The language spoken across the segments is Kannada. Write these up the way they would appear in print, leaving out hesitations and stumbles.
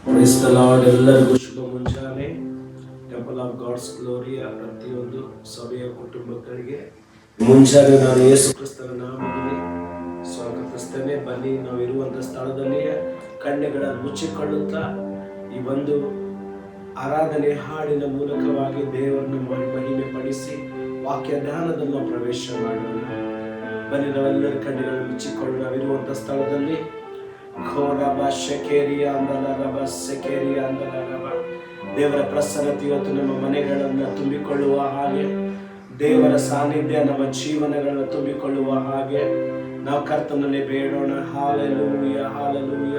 Praise the lord. ಎಲ್ಲರಿಗೂ ಶುಭ ಮುಂಜಾನೆ. ಟೆಂಪಲ್ ಆಫ್ ಗಾಡ್ಸ್ ಗ್ಲೋರಿಯ ಪ್ರತಿಯೊಂದು ಸಭೆಯ ಕುಟುಂಬಗಳಿಗೆ ಮುಂಜಾನೆ ನಾನು ಯೇಸು ಕ್ರಿಸ್ತನ ನಾಮದಲ್ಲಿ ಸ್ವಾಗತಿಸ್ತೇನೆ. ಬನ್ನಿ, ನಾವು ಇರುವಂತಹ ಸ್ಥಳದಲ್ಲಿಯೇ ಕಣ್ಣುಗಳನ್ನು ಮುಚ್ಚಿಕೊಳ್ಳುತ್ತಾ ಈ ಒಂದು ಆರಾಧನೆ ಹಾಡಿನ ಮೂಲಕವಾಗಿ ದೇವರನ್ನು ಮಹಿಮೆ ಪಡಿಸಿ ವಾಕ್ಯ ಧ್ಯಾನದಲ್ಲಿ ನಾವು ಪ್ರವೇಶ ಮಾಡೋಣ. ಬನ್ನಿ, ನಾವೆಲ್ಲರ ಕಣ್ಣುಗಳನ್ನು ಮುಚ್ಚಿಕೊಳ್ಳೋಣ. ನಾವಿರುವಂತಹ ಸ್ಥಳದಲ್ಲಿ ದೇವರ ಪ್ರಸನ್ನತೆ ಇವತ್ತು ನಮ್ಮ ಮನೆಗಳನ್ನು ತುಂಬಿಕೊಳ್ಳುವ ಹಾಗೆ, ದೇವರ ಸಾನ್ನಿಧ್ಯ ನಮ್ಮ ಜೀವನಗಳನ್ನು ತುಂಬಿಕೊಳ್ಳುವ ಹಾಗೆ ನಾವು ಕರ್ತನಲ್ಲಿ ಬೇಡೋಣ. Hallelujah, hallelujah.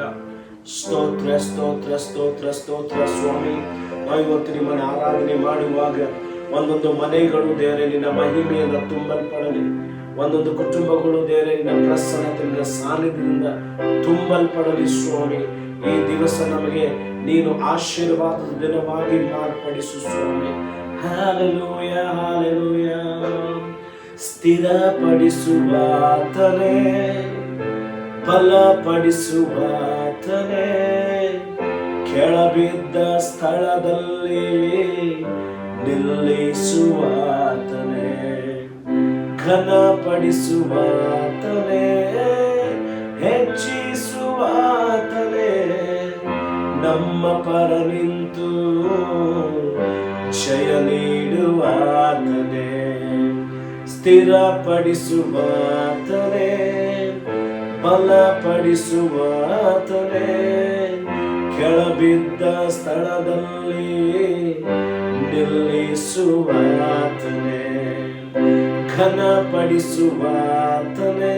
ಸ್ತೋತ್ರ, ಸ್ತೋತ್ರ, ಸ್ತೋತ್ರ, ಸ್ತೋತ್ರ ಸ್ವಾಮಿ. ನಾವು ಇವತ್ತು ನಿಮ್ಮನ್ನು ಆರಾಧನೆ ಮಾಡುವಾಗ ಒಂದೊಂದು ಮನೆಗಳು ದೇವರೇ ನಿನ್ನ ಮಹಿಮೆಯಿಂದ ತುಂಬಲ್ಪಡಲಿ. ಒಂದೊಂದು ಕುಟುಂಬಗಳು ದೇವರೇ ನಿನ್ನ ಪ್ರಸನ್ನತೆ, ನಿನ್ನ ಸಾನ್ನಿಧ್ಯದಿಂದ ತುಂಬಲ್ಪಡಲಿ ಸ್ವಾಮಿ. ಈ ದಿವಸ ನಮಗೆ ನೀನು ಆಶೀರ್ವಾದದ ದಿನವಾಗಿ ಮಾರ್ಪಡಿಸು ಸ್ವಾಮಿ. Hallelujah, hallelujah. ಸ್ಥಿರಪಡಿಸುವಾತನೇ, ಬಲಪಡಿಸುವಾತನೇ, ಕೆಳಬಿದ್ದ ಸ್ಥಳದಲ್ಲಿ ನಿಲ್ಲಿಸುವಾತನೇ, ಘನಪಡಿಸುವಾತನೇ, ಹೆಚ್ಚಿಸುವಾತನೇ, ನಮ್ಮ ಪರ ನಿಂತು ಜಯ ನೀಡುವಾತನೇ. ಸ್ಥಿರಪಡಿಸುವಾತನೇ, ಬಲಪಡಿಸುವಾತನೇ, ಕೆಳಬಿದ್ದ ಸ್ಥಳದಲ್ಲಿ ನಿಲ್ಲಿಸುವಾತನೇ, ಘನಪಡಿಸುವಾತನೇ,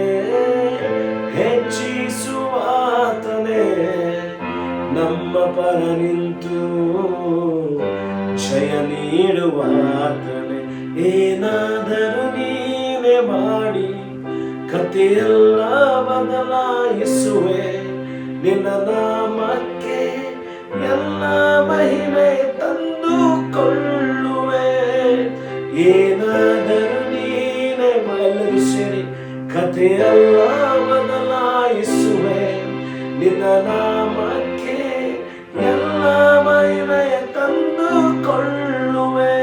ಹೆಚ್ಚಿಸುವಾತನೇ, ನಮ್ಮ ಪರ ನಿಂತು ಜಯ ನೀಡುವಾತನೇ. ಏನಾದರೂ ನೀನೇ ಮಾಡಿ ಕಥೆಯೆಲ್ಲ ಬದಲಾಯಿಸುವೆ. ನಿನ್ನ ನಾಮಕ್ಕೆ ಎಲ್ಲ ಮಹಿಮೆ ತಂದುಕೊಳ್ಳುವೆ. ಏನಾದರೂ ನೀನೇ ಎಲ್ಲರೂ ಸೇರಿ ಕಥೆಯೆಲ್ಲ ಬದಲಾಯಿಸುವೆ. ನಿನ್ನ ನಾಮಕ್ಕೆ ಎಲ್ಲ ಮಹಿಮೆ ತಂದುಕೊಳ್ಳುವೆ.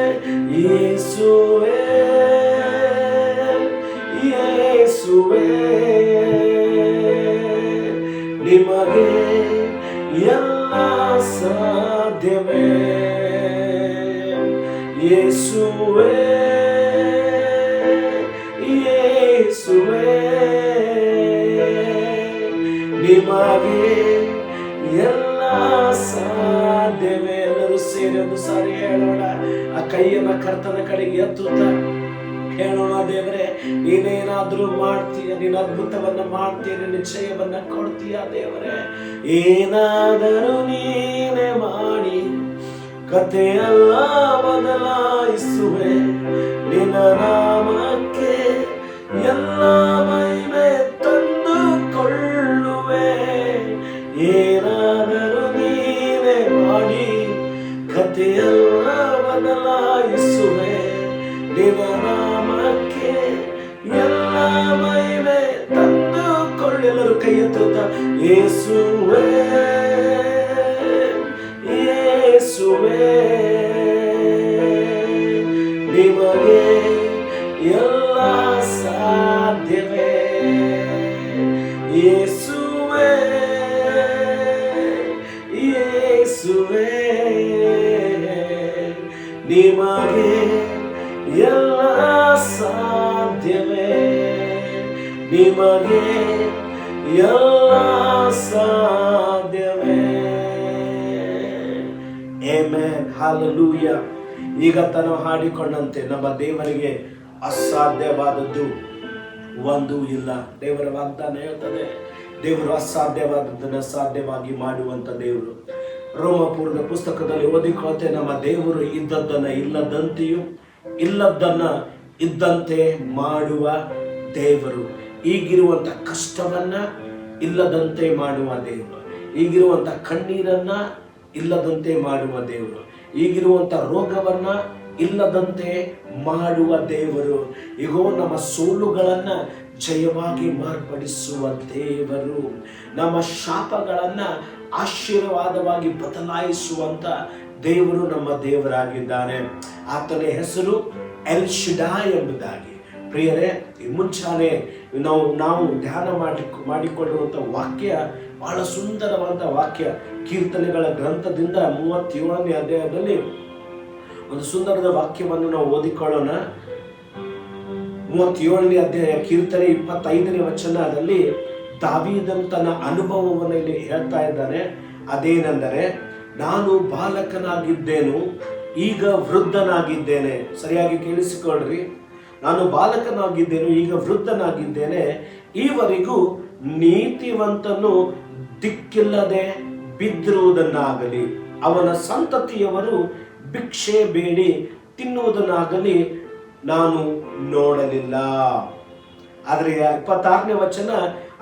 ಯೇಸುವೇ, ಯೇಸುವೇ, ನಿಮಗೆ ಎಲ್ಲ ಸಾಧ್ಯವೇ. ಯೇಸುವೇ, ಯೇಸುವೇ, ನಿಮಗೆ ಎಲ್ಲ ಸಾಧ್ಯವೇ. ಎಲ್ಲರೂ ಸೇರಿ ಒಂದು ಸಾರಿ ಹೇಳೋಣ. ಆ ಕೈಯನ್ನ ಕರ್ತನ ಕಡೆಗೆ ಎತ್ತುತ್ತಾ ಹೇಳೋಣ. ದೇವರೇ, ನೀನೇನಾದ್ರೂ ಮಾಡ್ತೀಯ, ನೀನು ಅದ್ಭುತವನ್ನ ಮಾಡ್ತೀಯ, ನಿನ್ನ ಜಯವನ್ನ ಕೊಡ್ತೀಯ. ದೇವರೇ, ಏನಾದರೂ ನೀನೇ ಮಾಡಿ ಕಥೆಯೆಲ್ಲ ಬದಲಾಯಿಸುವೆ. ನಿನ್ನ ನಾಮಕ್ಕೆ ಎಲ್ಲ ಮಹಿಮೆ ತಂದುಕೊಳ್ಳುವೆ. ಏನಾದರೂ ನೀನೇ ಮಾಡಿ ಕಥೆಯೆಲ್ಲ ಬದಲಾಯಿಸುವೆ. ನಿನ್ನ ನಾಮಕ್ಕೆ ಎಲ್ಲ ಮಹಿಮೆ ತಂದುಕೊಳ್ಳೆಲ್ಲರೂ ಕೈ ಎತ್ತುತ್ತ ಯೇಸುವೇ, ಯೇಸುವೇ, ನಿಮಗೆ ಎಲ್ಲ ಸಾಧ್ಯವೇ. ಯೇಸುವೇ, ಯೇಸುವೇ, ನಿಮಗೆ ಎಲ್ಲ ಸಾಧ್ಯವೇ. ನಿಮಗೆ ಎಲ್ಲ ಸಾಧ್ಯವೇ. Amen, hallelujah. ಈಗ ತಾನು ಹಾಡಿಕೊಂಡಂತೆ ನಮ್ಮ ದೇವರಿಗೆ ಅಸಾಧ್ಯವಾದದ್ದು ಒಂದು ಇಲ್ಲ. ದೇವರ ವಾಗ್ದಾನ ಹೇಳ್ತದೆ, ದೇವರು ಅಸಾಧ್ಯವಾದದ್ದನ್ನು ಸಾಧ್ಯವಾಗಿ ಮಾಡುವಂತ ದೇವರು. ರೋಮಪೂರ್ಣ ಪುಸ್ತಕದಲ್ಲಿ ಓದಿಕೊಳ್ಳುತ್ತೆ, ನಮ್ಮ ದೇವರು ಇದ್ದದ್ದನ್ನ ಇಲ್ಲದಂತೆಯೂ ಇಲ್ಲದನ್ನ ಇದ್ದಂತೆ ಮಾಡುವ ದೇವರು. ಈಗಿರುವಂತ ಕಷ್ಟವನ್ನ ಇಲ್ಲದಂತೆ ಮಾಡುವ ದೇವರು, ಈಗಿರುವಂತ ಕಣ್ಣೀರನ್ನ ಇಲ್ಲದಂತೆ ಮಾಡುವ ದೇವರು, ಈಗಿರುವಂತ ರೋಗವನ್ನ ಇಲ್ಲದಂತೆ ಮಾಡುವ ದೇವರು. ಈಗೋ ನಮ್ಮ ಸೋಲುಗಳನ್ನ ಜಯವಾಗಿ ಮಾರ್ಪಡಿಸುವ ದೇವರು. ನಮ್ಮ ಶಾಪಗಳನ್ನು ಆಶೀರ್ವಾದವಾಗಿ ಬದಲಾಯಿಸುವಂತ ದೇವರು ನಮ್ಮ ದೇವರಾಗಿದ್ದಾನೆ. ಆತನ ಹೆಸರು ಎಲ್ ಶಿಡಾಯ್ ಎಂಬುದಾಗಿ. ಪ್ರಿಯರೇ, ಈ ಮುಂಚಾನೆ ನಾವು ಧ್ಯಾನ ಮಾಡಿಕೊಂಡಿರುವಂಥ ವಾಕ್ಯ ಬಹಳ ಸುಂದರವಾದ ವಾಕ್ಯ. ಕೀರ್ತನೆಗಳ ಗ್ರಂಥದಿಂದ 37ನೇ ಅಧ್ಯಾಯದಲ್ಲಿ ಒಂದು ಸುಂದರದ ವಾಕ್ಯವನ್ನು ನಾವು ಓದಿಕೊಳ್ಳೋಣ. 37ನೇ ಅಧ್ಯಾಯ ಕೀರ್ತನೆ 25ನೇ ವಚನದಲ್ಲಿ ದಾವೀದನು ತನ್ನ ಅನುಭವವನ್ನು ಇಲ್ಲಿ ಹೇಳ್ತಾ ಇದ್ದಾನೆ. ಅದೇನೆಂದರೆ, ನಾನು ಬಾಲಕನಾಗಿದ್ದೇನು, ಈಗ ವೃದ್ಧನಾಗಿದ್ದೇನೆ. ಸರಿಯಾಗಿ ಕೇಳಿಸಿಕೊಳ್ಳ್ರಿ. ನಾನು ಬಾಲಕನಾಗಿದ್ದೇನು, ಈಗ ವೃದ್ಧನಾಗಿದ್ದೇನೆ. ಈವರೆಗೂ ನೀತಿವಂತನು ದಿಕ್ಕಿಲ್ಲದೆ ಬಿದ್ದಿರುವುದನ್ನಾಗಲಿ, ಅವನ ಸಂತತಿಯವರು ಭಿಕ್ಷೆ ಬೇಡಿ ತಿನ್ನುವುದನ್ನಾಗಲಿ ನಾನು ನೋಡಲಿಲ್ಲ. ಆದರೆ 26ನೇ ವಚನ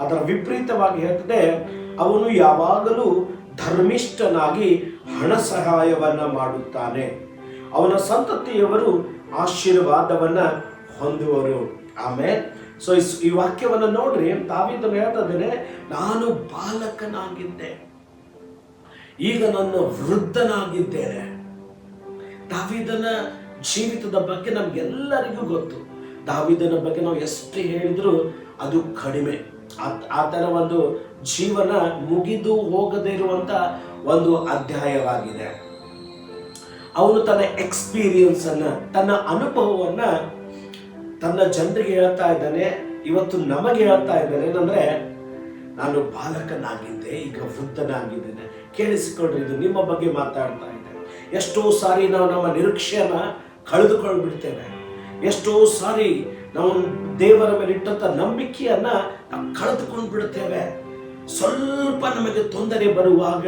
ಅದರ ವಿಪರೀತವಾಗಿ ಹೇಳ್ತದೆ, ಅವನು ಯಾವಾಗಲೂ ಧರ್ಮಿಷ್ಠನಾಗಿ ಹಣ ಸಹಾಯವನ್ನ ಮಾಡುತ್ತಾನೆ, ಅವನ ಸಂತತಿಯವರು ಆಶೀರ್ವಾದವನ್ನ ಹೊಂದುವರು. ಆಮೇಲೆ ಈ ವಾಕ್ಯವನ್ನು ನೋಡ್ರಿ. ದಾವೀದನು ಹೇಳ್ತಾ ಇದ್ದಾನೆ, ನಾನು ಬಾಲಕನಾಗಿದ್ದೆ, ಈಗ ನನ್ನ ವೃದ್ಧನಾಗಿದ್ದೇನೆ. ದಾವೀದನ ಜೀವಿತದ ಬಗ್ಗೆ ನಮ್ಗೆಲ್ಲರಿಗೂ ಗೊತ್ತು. ದಾವೀದನ ಬಗ್ಗೆ ನಾವು ಎಷ್ಟು ಹೇಳಿದ್ರು ಅದು ಕಡಿಮೆ. ಆತನ ಒಂದು ಜೀವನ ಮುಗಿದು ಹೋಗದೇ ಇರುವಂತ ಒಂದು ಅಧ್ಯಾಯವಾಗಿದೆ. ಅವನು ತನ್ನ ಎಕ್ಸ್ಪೀರಿಯನ್ಸ್ ಅನ್ನ, ತನ್ನ ಅನುಭವವನ್ನ ತನ್ನ ಜನರಿಗೆ ಹೇಳ್ತಾ ಇದ್ದಾನೆ. ಇವತ್ತು ನಮಗೆ ಹೇಳ್ತಾ ಇದ್ದಾನೆ ಏನಂದ್ರೆ, ನಾನು ಬಾಲಕನಾಗಿದ್ದೆ, ಈಗ ವೃದ್ಧನಾಗಿದ್ದೇನೆ. ಕೇಳಿಸಿಕೊಂಡ್ರೆ ಇದು ನಿಮ್ಮ ಬಗ್ಗೆ ಮಾತಾಡ್ತಾ ಇದೆ. ಎಷ್ಟೋ ಸಾರಿ ನಾವು ನಮ್ಮ ನಿರೀಕ್ಷೆಯನ್ನ ಕಳೆದುಕೊಂಡು ಬಿಡ್ತೇವೆ. ಎಷ್ಟೋ ಸಾರಿ ನಾವು ದೇವರ ಮೇಲೆ ಇಟ್ಟಂತ ನಂಬಿಕೆಯನ್ನ ಕಳೆದುಕೊಂಡು ಬಿಡ್ತೇವೆ. ಸ್ವಲ್ಪ ನಮಗೆ ತೊಂದರೆ ಬರುವಾಗ,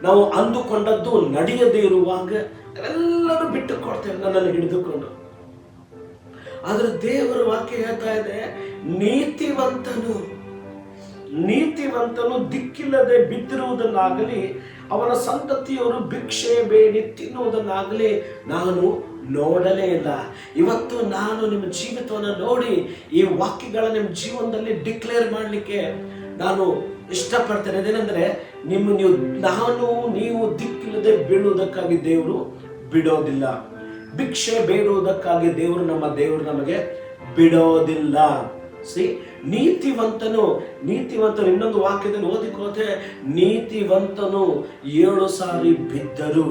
ನಾವು ಅಂದುಕೊಂಡದ್ದು ನಡೆಯದೇ ಇರುವಾಗ ಎಲ್ಲರೂ ಬಿಟ್ಟು ಕೊಡ್ತೇವೆ ನನ್ನನ್ನು ಹಿಡಿದುಕೊಂಡು. ಆದ್ರೆ ದೇವರ ವಾಕ್ಯ ಹೇಳ್ತಾ ಇದೆ, ನೀತಿವಂತನು ದಿಕ್ಕಿಲ್ಲದೆ ಬಿದ್ದಿರುವುದನ್ನಾಗಲಿ, ಅವನ ಸಂತತಿಯವರು ಭಿಕ್ಷೆ ಬೇಡಿ ತಿನ್ನುವುದನ್ನಾಗಲಿ ನಾನು ನೋಡಲೇ ಇಲ್ಲ. ಇವತ್ತು ನಾನು ನಿಮ್ಮ ಜೀವಿತವನ್ನು ನೋಡಿ ಈ ವಾಕ್ಯಗಳ ನಿಮ್ಮ ಜೀವನದಲ್ಲಿ ಡಿಕ್ಲೇರ್ ಮಾಡಲಿಕ್ಕೆ ನಾನು ಇಷ್ಟಪಡ್ತೇನೆ. ಅದೇನೆಂದ್ರೆ, ನೀವು ದಿಕ್ಕಿಲ್ಲದೆ ಬೀಳುವುದಕ್ಕಾಗಿ ದೇವರು ಬಿಡೋದಿಲ್ಲ. ಭಿಕ್ಷೆ ಬೇಡುವುದಕ್ಕಾಗಿ ನಮ್ಮ ದೇವರು ನಮಗೆ ಬಿಡೋದಿಲ್ಲ. ನೀತಿವಂತನು ಇನ್ನೊಂದು ವಾಕ್ಯದಲ್ಲಿ ಓದಿಕೋತೆ, ನೀತಿವಂತನು 7 ಸಾರಿ ಬಿದ್ದರು,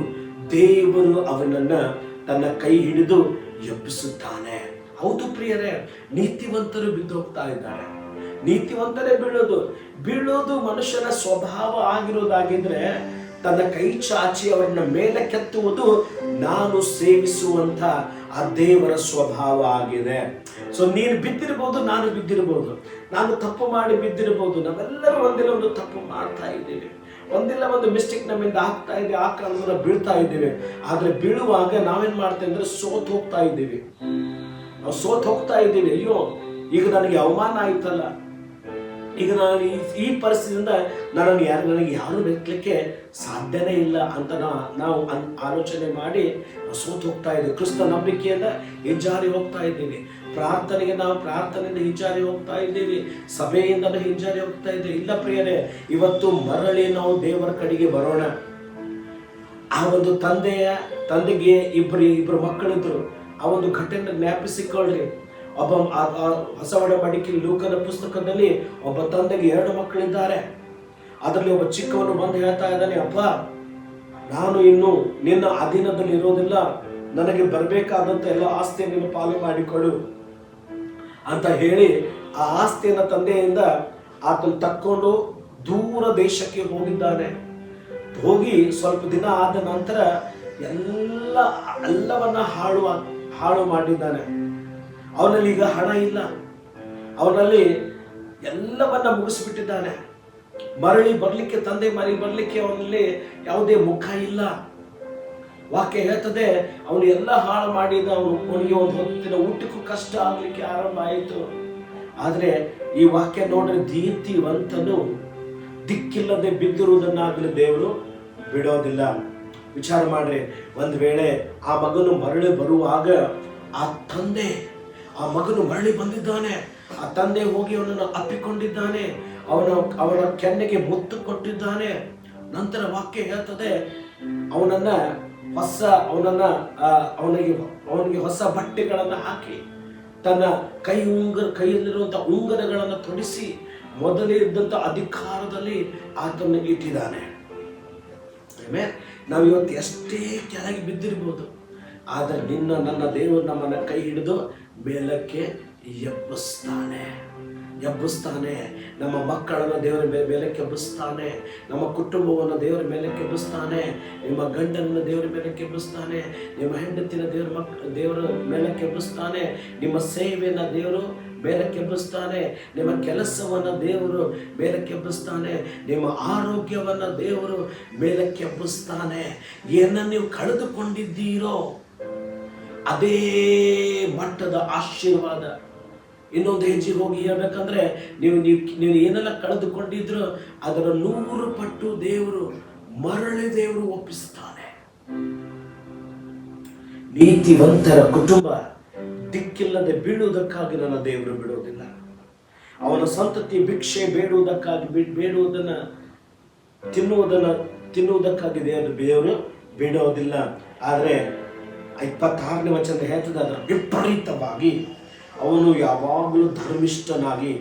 ದೇವರು ಅವನನ್ನ ತನ್ನ ಕೈ ಹಿಡಿದು ಎಬ್ಬಿಸುತ್ತಾನೆ. ಹೌದು ಪ್ರಿಯರೇ, ನೀತಿವಂತರು ಬಿದ್ದು ಹೋಗ್ತಾ ಇದ್ದಾರೆ. ನೀತಿವಂತರೇ ಬೀಳೋದು ಮನುಷ್ಯನ ಸ್ವಭಾವ ಆಗಿರೋದಾಗಿದ್ರೆ, ತನ್ನ ಕೈ ಚಾಚಿ ಅವರನ್ನ ಮೇಲೆ ಕೆತ್ತುವುದು ನಾನು ಸೇವಿಸುವಂತ ಆ ದೇವರ ಸ್ವಭಾವ ಆಗಿದೆ. ನೀನು ಬಿದ್ದಿರಬಹುದು, ನಾನು ಬಿದ್ದಿರಬಹುದು, ನಾನು ತಪ್ಪು ಮಾಡಿ ಬಿದ್ದಿರಬಹುದು. ನಾವೆಲ್ಲರೂ ಒಂದಿಲ್ಲ ಒಂದು ತಪ್ಪು ಮಾಡ್ತಾ ಇದ್ದೀವಿ, ಒಂದಿಲ್ಲ ಒಂದು ಮಿಸ್ಟೇಕ್ ನಮ್ಮಿಂದ ಆಗ್ತಾ ಇದೆ, ಆ ಕಾರಣದಿಂದ ಬೀಳ್ತಾ ಇದ್ದೀವಿ. ಆದ್ರೆ ಬೀಳುವಾಗ ನಾವೇನ್ ಮಾಡ್ತೇವೆ ಅಂದ್ರೆ ಸೋತ್ ಹೋಗ್ತಾ ಇದ್ದೀವಿ. ಅಯ್ಯೋ, ಈಗ ನನಗೆ ಅವಮಾನ ಆಯ್ತಲ್ಲ, ಈಗ ನಾನು ಈ ಪರಿಸ್ಥಿತಿಯಿಂದ ನನಗೆ ಯಾರು ಬೆತ್ತಲಿಕ್ಕೆ ಸಾಧ್ಯನೇ ಇಲ್ಲ ಅಂತ ನಾವು ಆಲೋಚನೆ ಮಾಡಿ ಸೋತು ಹೋಗ್ತಾ ಇದ್ದೀವಿ. ಕ್ರಿಸ್ತ ನಂಬಿಕೆಯಿಂದ ಹಿಂಜಾರಿ ಹೋಗ್ತಾ ಇದ್ದೀವಿ. ಪ್ರಾರ್ಥನೆಯಿಂದ ಹಿಂಜಾರಿ ಹೋಗ್ತಾ ಇದ್ದೀವಿ. ಸಭೆಯಿಂದ ಹಿಂಜಾರಿ ಹೋಗ್ತಾ ಇದ್ದೀವಿ. ಇಲ್ಲ ಪ್ರಿಯರೇ, ಇವತ್ತು ಮರಳಿ ನಾವು ದೇವರ ಕಡೆಗೆ ಬರೋಣ. ಆ ಒಂದು ತಂದೆಗೆ ಇಬ್ಬರು ಮಕ್ಕಳಿದ್ರು. ಆ ಒಂದು ಘಟನೆ ಜ್ಞಾಪಿಸಿಕೊಳ್ಳ್ರಿ. ಒಬ್ಬ ಹೊಸ ಒಡಂಬಡಿಕೆ ಲೂಕನ ಪುಸ್ತಕದಲ್ಲಿ ಒಬ್ಬ ತಂದೆಗೆ 2 ಮಕ್ಕಳಿದ್ದಾರೆ. ಅದರಲ್ಲಿ ಒಬ್ಬ ಚಿಕ್ಕವನು ಬಂದು ಹೇಳ್ತಾ ಇದ್ದಾನೆ, ಅಪ್ಪ, ನಾನು ಇನ್ನು ನಿನ್ನ ಅಧೀನದಲ್ಲಿ ಇರೋದಿಲ್ಲ, ನನಗೆ ಬರಬೇಕಾದಂತ ಎಲ್ಲ ಆಸ್ತಿಯನ್ನು ನೀನು ಪಾಲು ಮಾಡಿಕೊಡು ಅಂತ ಹೇಳಿ ಆ ಆಸ್ತಿಯನ್ನ ತಂದೆಯಿಂದ ಆತನು ತಕ್ಕೊಂಡು ದೂರ ದೇಶಕ್ಕೆ ಹೋಗಿದ್ದಾನೆ. ಹೋಗಿ ಸ್ವಲ್ಪ ದಿನ ಆದ ನಂತರ ಎಲ್ಲವನ್ನ ಹಾಳು ಮಾಡಿದ್ದಾನೆ. ಅವನಲ್ಲಿ ಈಗ ಹಣ ಇಲ್ಲ, ಅವನಲ್ಲಿ ಎಲ್ಲವನ್ನ ಮುಗಿಸ್ಬಿಟ್ಟಿದ್ದಾನೆ. ತಂದೆ ಮರಳಿ ಬರ್ಲಿಕ್ಕೆ ಅವನಲ್ಲಿ ಯಾವುದೇ ಮುಖ ಇಲ್ಲ. ವಾಕ್ಯ ಹೇಳ್ತದೆ, ಅವನು ಎಲ್ಲ ಹಾಳು ಮಾಡಿದ. ಅವನಿಗೆ ಒಂದು ಹೊತ್ತಿನ ಊಟಕ್ಕೂ ಕಷ್ಟ ಆಗ್ಲಿಕ್ಕೆ ಆರಂಭ ಆಯಿತು. ಆದ್ರೆ ಈ ವಾಕ್ಯ ನೋಡ್ರೆ, ನೀತಿವಂತನು ದಿಕ್ಕಿಲ್ಲದೆ ಬಿದ್ದಿರುವುದನ್ನಾಗಲಿ ದೇವರು ಬಿಡೋದಿಲ್ಲ. ವಿಚಾರ ಮಾಡ್ರಿ, ಒಂದ್ ವೇಳೆ ಆ ಮಗನು ಮರಳಿ ಬರುವಾಗ ಆ ಮಗನು ಮರಳಿ ಬಂದಿದ್ದಾನೆ, ಆ ತಂದೆ ಹೋಗಿ ಅವನನ್ನು ಅಪ್ಪಿಕೊಂಡಿದ್ದಾನೆ, ಅವನ ಕೆನ್ನೆಗೆ ಮುತ್ತು ಕೊಟ್ಟಿದ್ದಾನೆ. ನಂತರ ವಾಕ್ಯ ಹೇಳ್ತದೆ, ಅವನಿಗೆ ಹೊಸ ಬಟ್ಟೆಗಳನ್ನು ಹಾಕಿ ತನ್ನ ಕೈಯಲ್ಲಿರುವಂತಹ ಉಂಗುರಗಳನ್ನು ತೊಡಿಸಿ ಮೊದಲೇ ಇದ್ದಂಥ ಅಧಿಕಾರದಲ್ಲಿ ಆತನ ಇಟ್ಟಿದ್ದಾನೆ. ನಾವು ಇವತ್ತು ಎಷ್ಟೇ ಕೆಳಗೆ ಬಿದ್ದಿರ್ಬೋದು, ಆದರೆ ನನ್ನ ದೇವರು ನಮ್ಮನ್ನ ಕೈ ಹಿಡಿದು ಮೇಲಕ್ಕೆ ಎಬ್ಬಿಸ್ತಾನೆ. ನಮ್ಮ ಮಕ್ಕಳನ್ನು ದೇವರ ಮೇಲಕ್ಕೆ ಎಬ್ಬಿಸ್ತಾನೆ, ನಮ್ಮ ಕುಟುಂಬವನ್ನು ದೇವರ ಮೇಲಕ್ಕೆ ಎಬ್ಬಿಸ್ತಾನೆ, ನಿಮ್ಮ ಗಂಡನನ್ನು ದೇವರ ಮೇಲಕ್ಕೆ ಎಬ್ಬಿಸ್ತಾನೆ, ನಿಮ್ಮ ಹೆಂಡತಿನ ದೇವರ ಮೇಲಕ್ಕೆ ಎಬ್ಬಿಸ್ತಾನೆ, ನಿಮ್ಮ ಸೇವೆಯನ್ನು ದೇವರು ಮೇಲಕ್ಕೆ ಎಬ್ಬಿಸ್ತಾನೆ, ನಿಮ್ಮ ಕೆಲಸವನ್ನು ದೇವರು ಮೇಲಕ್ಕೆ ಎಬ್ಬಿಸ್ತಾನೆ, ನಿಮ್ಮ ಆರೋಗ್ಯವನ್ನು ದೇವರು ಮೇಲಕ್ಕೆ ಎಬ್ಬಿಸ್ತಾನೆ. ಏನನ್ನು ನೀವು ಕಳೆದುಕೊಂಡಿದ್ದೀರೋ ಅದೇ ಮಟ್ಟದ ಆಶೀರ್ವಾದ. ಇನ್ನೊಂದು ಹೆಜ್ಜೆ ಹೋಗಿ ಹೇಳ್ಬೇಕಂದ್ರೆ, ನೀವು ಏನೆಲ್ಲ ಕಳೆದುಕೊಂಡಿದ್ರು ಅದರ 100 ಪಟ್ಟು ದೇವರು ದೇವರು ಒಪ್ಪಿಸ್ತಾನೆ. ನೀತಿವಂತರ ಕುಟುಂಬ ದಿಕ್ಕಿಲ್ಲದೆ ಬೀಳುವುದಕ್ಕಾಗಿ ನನ್ನ ದೇವರು ಬಿಡುವುದಿಲ್ಲ. ಅವನ ಸಂತತಿ ಭಿಕ್ಷೆ ಬೇಡುವುದನ್ನ ತಿನ್ನುವುದಕ್ಕಾಗಿ ದೇವರು ಬಿಡುವುದಿಲ್ಲ. ಆದರೆ 26ನೇ ವಚನ ಹೇಳ್ತದೆ, ಅದರ ವಿಪರೀತವಾಗಿ ಅವನು ಯಾವಾಗಲೂ ಧರ್ಮಿಷ್ಠನಾಗಿ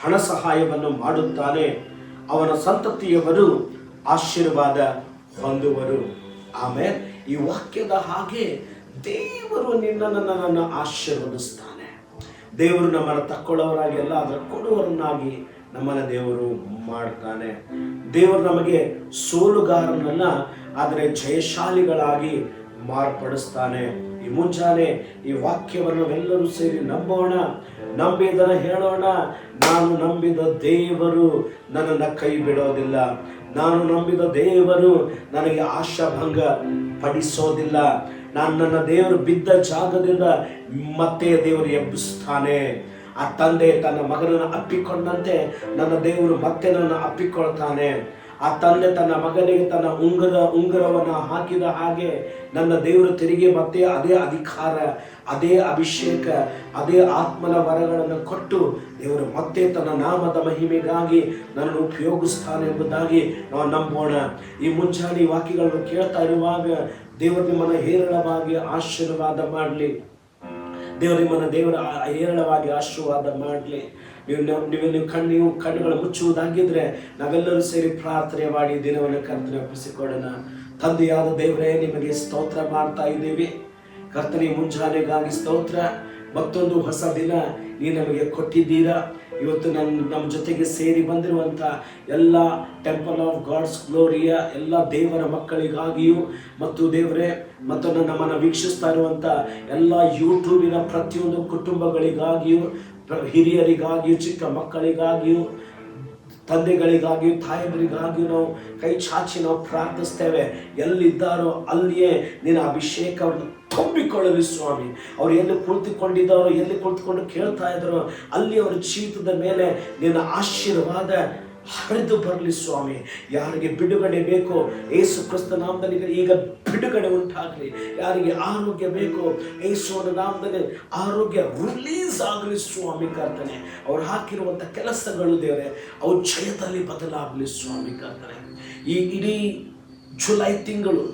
ಹಣ ಸಹಾಯವನ್ನು ಮಾಡುತ್ತಾನೆ, ಅವನ ಸಂತತಿಯವರು ಆಶೀರ್ವಾದ ಹೊಂದುವರು. ಆಮೇಲೆ ಈ ವಾಕ್ಯದ ಹಾಗೆ ದೇವರು ನನ್ನನ್ನು ಆಶೀರ್ವದಿಸ್ತಾನೆ. ದೇವರು ನಮ್ಮನ್ನು ತಕ್ಕೊಳ್ಳೋರಾಗಿ ಅಲ್ಲ, ಅದರ ಕೊಡುವವರನ್ನಾಗಿ ನಮ್ಮನ್ನು ದೇವರು ಮಾಡ್ತಾನೆ. ದೇವರು ನಮಗೆ ಸೋಲುಗಾರನನ್ನ ಆದರೆ ಜಯಶಾಲಿಗಳಾಗಿ ಮಾರ್ಪಡಿಸ್ತಾನೆ. ಈ ಮುಂಜಾನೆ ಈ ವಾಕ್ಯವನ್ನು ಎಲ್ಲರೂ ಸೇರಿ ನಂಬೋಣ, ನಂಬಿದನ ಹೇಳೋಣ. ನಾನು ನಂಬಿದ ದೇವರು ನನ್ನನ್ನು ಕೈ ಬಿಡೋದಿಲ್ಲ, ನಾನು ನಂಬಿದ ದೇವರು ನನಗೆ ಆಶಾಭಂಗ ಪಡಿಸೋದಿಲ್ಲ. ನನ್ನ ದೇವರು ಬಿದ್ದ ಜಾಗದಿಂದ ಮತ್ತೆ ದೇವರು ಎಬ್ಬಿಸ್ತಾನೆ. ಆ ತಂದೆ ತನ್ನ ಮಗನನ್ನು ಅಪ್ಪಿಕೊಂಡಂತೆ ನನ್ನ ದೇವರು ಮತ್ತೆ ನನ್ನ ಅಪ್ಪಿಕೊಳ್ತಾನೆ. ಆ ತಂದೆ ತನ್ನ ಮಗನಿಗೆ ತನ್ನ ಉಂಗುರವನ್ನು ಹಾಕಿದ ಹಾಗೆ ನನ್ನ ದೇವರು ತಿರುಗಿ ಮತ್ತೆ ಅದೇ ಅಧಿಕಾರ, ಅದೇ ಅಭಿಷೇಕ, ಅದೇ ಆತ್ಮನ ವರಗಳನ್ನು ಕೊಟ್ಟು ದೇವರು ಮತ್ತೆ ತನ್ನ ನಾಮದ ಮಹಿಮೆಗಾಗಿ ನನ್ನನ್ನು ಉಪಯೋಗಿಸ್ತಾನೆ ಎಂಬುದಾಗಿ ನಾವು ನಂಬೋಣ. ಈ ಮುಂಜಾನೆ ವಾಕ್ಯಗಳನ್ನು ಕೇಳ್ತಾ ಇರುವಾಗ ದೇವರು ನಿಮ್ಮನ್ನು ಹೇರಳವಾಗಿ ಆಶೀರ್ವಾದ ಮಾಡಲಿ. ದೇವರ ಹೇರಳವಾಗಿ ಆಶೀರ್ವಾದ ಮಾಡಲಿ. ನೀವು ಕಣ್ಣುಗಳು ಮುಚ್ಚುವುದಾಗಿದ್ರೆ ನಾವೆಲ್ಲರೂ ಸೇರಿ ಪ್ರಾರ್ಥನೆ ಮಾಡಿ ದಿನವನ್ನು ಕರ್ತನೆ ಒಪ್ಪಿಸಿಕೊಡೋಣ. ತಂದೆಯಾದ ದೇವರೇ, ನಿಮಗೆ ಸ್ತೋತ್ರ ಮಾಡ್ತಾ ಇದ್ದೀವಿ. ಕರ್ತನೆ ಮುಂಜಾನೆಗಾಗಿ ಸ್ತೋತ್ರ. ಮತ್ತೊಂದು ಹೊಸ ದಿನ ನೀವು ನಮಗೆ ಕೊಟ್ಟಿದ್ದೀರಾ. ಇವತ್ತು ನಮ್ಮ ಜೊತೆಗೆ ಸೇರಿ ಬಂದಿರುವಂಥ ಎಲ್ಲ ಟೆಂಪಲ್ ಆಫ್ ಗಾಡ್ಸ್ ಗ್ಲೋರಿಯ ಎಲ್ಲ ದೇವರ ಮಕ್ಕಳಿಗಾಗಿಯೂ ಮತ್ತು ದೇವರೇ ಮತ್ತು ನಮ್ಮನ್ನು ವೀಕ್ಷಿಸ್ತಾ ಇರುವಂಥ ಎಲ್ಲ ಯೂಟ್ಯೂಬಿನ ಪ್ರತಿಯೊಂದು ಕುಟುಂಬಗಳಿಗಾಗಿಯೂ, ಹಿರಿಯರಿಗಾಗಿಯೂ, ಚಿಕ್ಕ ಮಕ್ಕಳಿಗಾಗಿಯೂ, ತಂದೆಗಳಿಗಾಗಿಯೂ, ತಾಯಂದಿರಿಗಾಗಿಯೂ ನಾವು ಕೈ ಚಾಚಿ ನಾವು ಪ್ರಾರ್ಥಿಸ್ತೇವೆ. ಎಲ್ಲಿದ್ದಾರೋ ಅಲ್ಲಿಯೇ ನಿನ್ನ ಅಭಿಷೇಕವನ್ನು ತುಂಬಿಕೊಳ್ಳಲಿ ಸ್ವಾಮಿ. ಅವರು ಎಲ್ಲಿ ಕುಳಿತುಕೊಂಡಿದ್ದಾರೋ, ಎಲ್ಲಿ ಕುಳಿತುಕೊಂಡು ಕೇಳ್ತಾ ಇದ್ದಾರೋ ಅಲ್ಲಿ ಅವರ ಜೀವಿತದ ಮೇಲೆ ನಿನ್ನ ಆಶೀರ್ವಾದ ಹರಿದು ಬರಲಿ ಸ್ವಾಮಿ. ಯಾರಿಗೆ ಬಿಡುಗಡೆ ಬೇಕೋ ಯೇಸು ಕ್ರಿಸ್ತ ನಾಮದಲ್ಲಿ ಈಗ ಬಿಡುಗಡೆ ಉಂಟಾಗಲಿ. ಯಾರಿಗೆ ಆರೋಗ್ಯ ಬೇಕೋ ಯೇಸುವಿನ ನಾಮದಲ್ಲಿ ಆರೋಗ್ಯ ರಿಲೀಸ್ ಆಗಲಿ ಸ್ವಾಮಿ ಕರ್ತನೆ. ಅವ್ರು ಹಾಕಿರುವಂಥ ಕೆಲಸಗಳು ದೇವರೇ ಅವು ಜಯದಲ್ಲಿ ಬದಲಾಗಲಿ ಸ್ವಾಮಿ ಕರ್ತನೆ. ಈ ಇಡೀ ಜುಲೈ ತಿಂಗಳು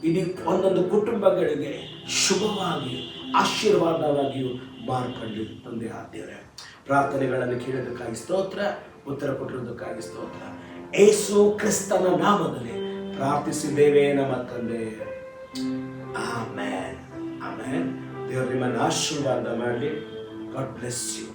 ಇಡೀ ಒಂದೊಂದು ಕುಟುಂಬಗಳಿಗೆ ಶುಭವಾಗಿ ಆಶೀರ್ವಾದವಾಗಿಯೂ ಮಾರ್ಪಡಲಿ ತಂದೆ ಆದ್ಯವರೇ. ಪ್ರಾರ್ಥನೆಗಳನ್ನು ಕೇಳೋದಕ್ಕಾಗಿ ಸ್ತೋತ್ರ, ಉತ್ತರ ಕೊಟ್ಟಿರೋದಕ್ಕಾಗಿ ಸ್ತೋತ್ರ. ಯೇಸು ಕ್ರಿಸ್ತನ ನಾಮದಲ್ಲಿ ಪ್ರಾರ್ಥಿಸಿದ್ದೇವೆ ನಮ್ಮ ತಂದೆ. Amen, amen. ದೇವರು ನಿಮ್ಮನ್ನು ಆಶೀರ್ವಾದ ಮಾಡಲಿ. God bless you.